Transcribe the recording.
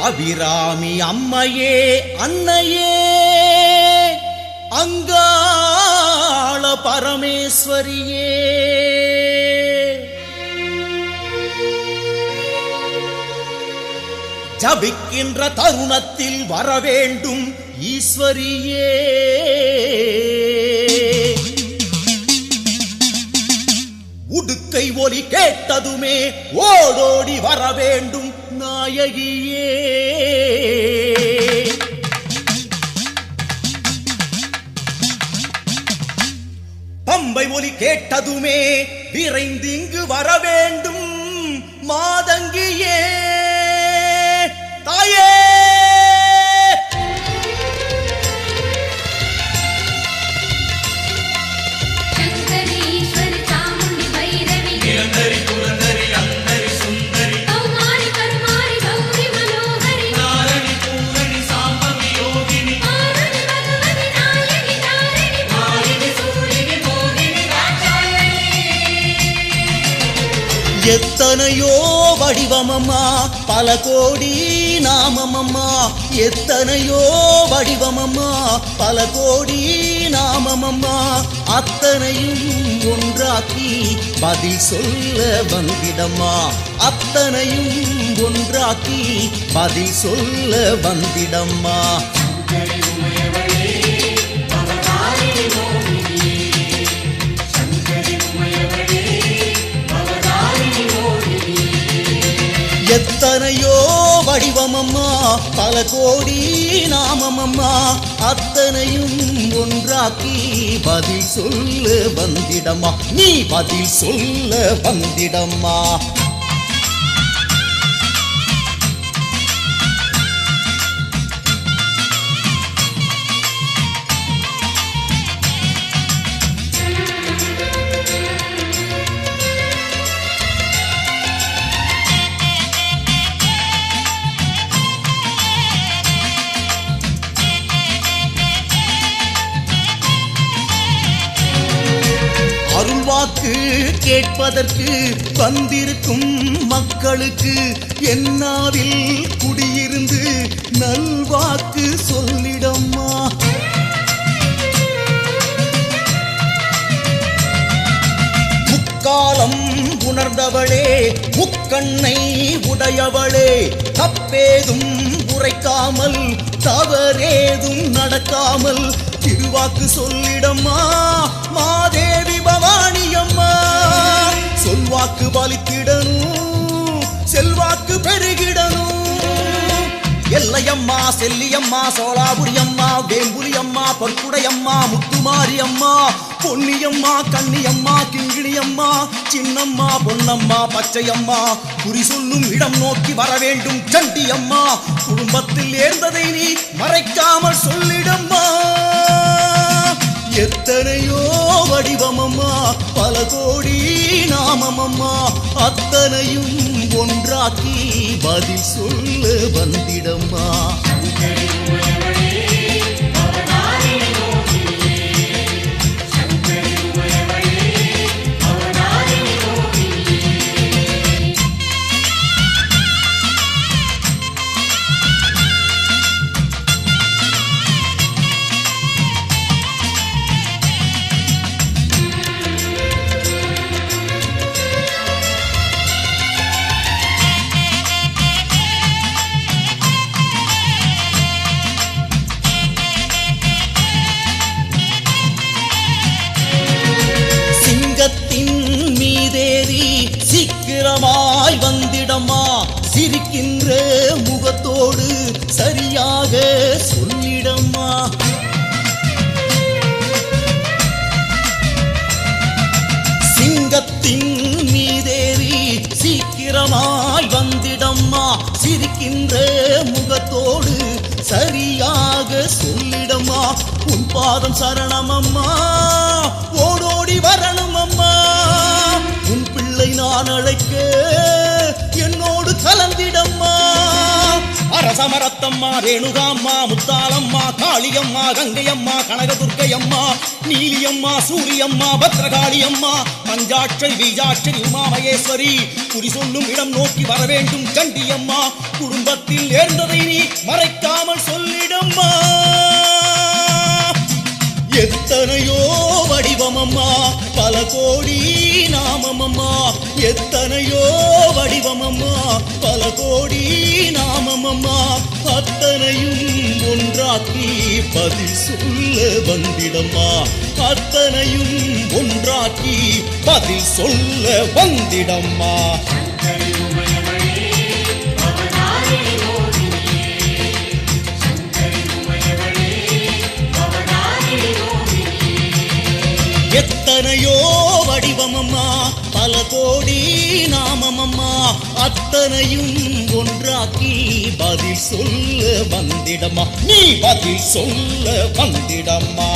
அபிராமி அம்மையே அன்னையே அங்காள பரமேஸ்வரியே ஜபிக்கின்ற தருணத்தில் வரவேண்டும் ஈஸ்வரியே உடுக்கை ஒலி கேட்டதுமே ஓடோடி வரவேண்டும் நாயகியே பம்பை ஒலி கேட்டதுமே விரைந்து இங்கு வரவேண்டும் மாதங்கியே தாயே எத்தனையோ வடிவமம்மா பல கோடி நாமமம்மா எத்தனையோ வடிவமம்மா பல கோடி நாமமம்மா அத்தனையும் ஒன்றாக்கி பதில் சொல்ல வந்திடம்மா அத்தனையும் ஒன்றாக்கி பதில் சொல்ல வந்திடம்மா எத்தனையோ வடிவமம்மா பல கோடி நாமமம்மா அத்தனையும் ஒன்றாக்கி பதில் சொல்ல வந்திடம்மா நீ பதில் சொல்ல வந்திடம்மா அருள்வாக்கு கேட்பதற்கு வந்திருக்கும் மக்களுக்கு என்னாவில் குடியிருந்து நல்வாக்கு சொல்லிடம்மா முக்காலம் உணர்ந்தவளே முக்கண்ணை உடையவளே தப்பேதும் உரைக்காமல் தவறேதும் நடக்காமல் திருவாக்கு சொல்லிடம்மா மாதேவி பவானி அம்மா சொல்வாக்கு பலித்திடணும் செல்வாக்கு பெருகிடணும் எல்லையம்மா செல்லியம்மா சோலாபுரி அம்மா வேம்புலி அம்மா பொற்குடையம்மா முத்துமாரி அம்மா பொன்னியம்மா கன்னியம்மா கிங்கிணியம்மா சின்னம்மா பொன்னம்மா பச்சையம்மா குறி சொல்லும் இடம் நோக்கி வர வேண்டும் சண்டி அம்மா குடும்பத்தில் ஏர்ந்ததை நீ மறைக்காமல் சொல்லிடம்மா எத்தனையோ வடிவமம்மா பல கோடி நாமமம்மா அத்தனையும் ஒன்றாக்கி பதில் சொல்ல வந்திடம்மா மீதேறி சீக்கிரமாய் வந்திடம்மா சிரிக்கின்ற முகத்தோடு சரியாக சொல்லிடம்மா சிங்கத்தின் மீதேறி சீக்கிரமாய் வந்திடம்மா சிரிக்கின்ற முகத்தோடு சரியாக சொல்லிடம்மா உன் பாதம் சரணமம்மா ஓடோடி வரணும் அம்மா உன் பிள்ளை நான் அழைக்க என்னோடு கலந்திடம்மா அரசமரத்தம்மா ரேணுகாம்மா முத்தாலம்மா காளியம்மா கங்கையம்மா கனகதுர்க்கையம்மா நீலியம்மா சூரியம்மா பத்ரகாளியம்மா பஞ்சாட்சரி பீஜாட்சரி உமா மகேஸ்வரி குறி சொல்லும் இடம் நோக்கி வர வேண்டும் சண்டியம்மா குடும்பத்தில் நேர்ந்ததை நீ மறைக்காமல் சொல்லிடம்மா எத்தனையோ வடிவமம்மா பல கோடி நாமமம்மா எத்தனையோ வடிவமம்மா பல கோடி நாமமம்மா அத்தனையும் ஒன்றாக்கி பதில் சொல்ல வந்திடம்மா அத்தனையும் ஒன்றாக்கி பதில் சொல்ல வந்திடம்மா எத்தனையோ வடிவமம்மா பல கோடி நாமமம்மா அத்தனையும் ஒன்றாக்கி பதில் சொல்ல வந்திடம்மா நீ பதில் சொல்ல வந்திடம்மா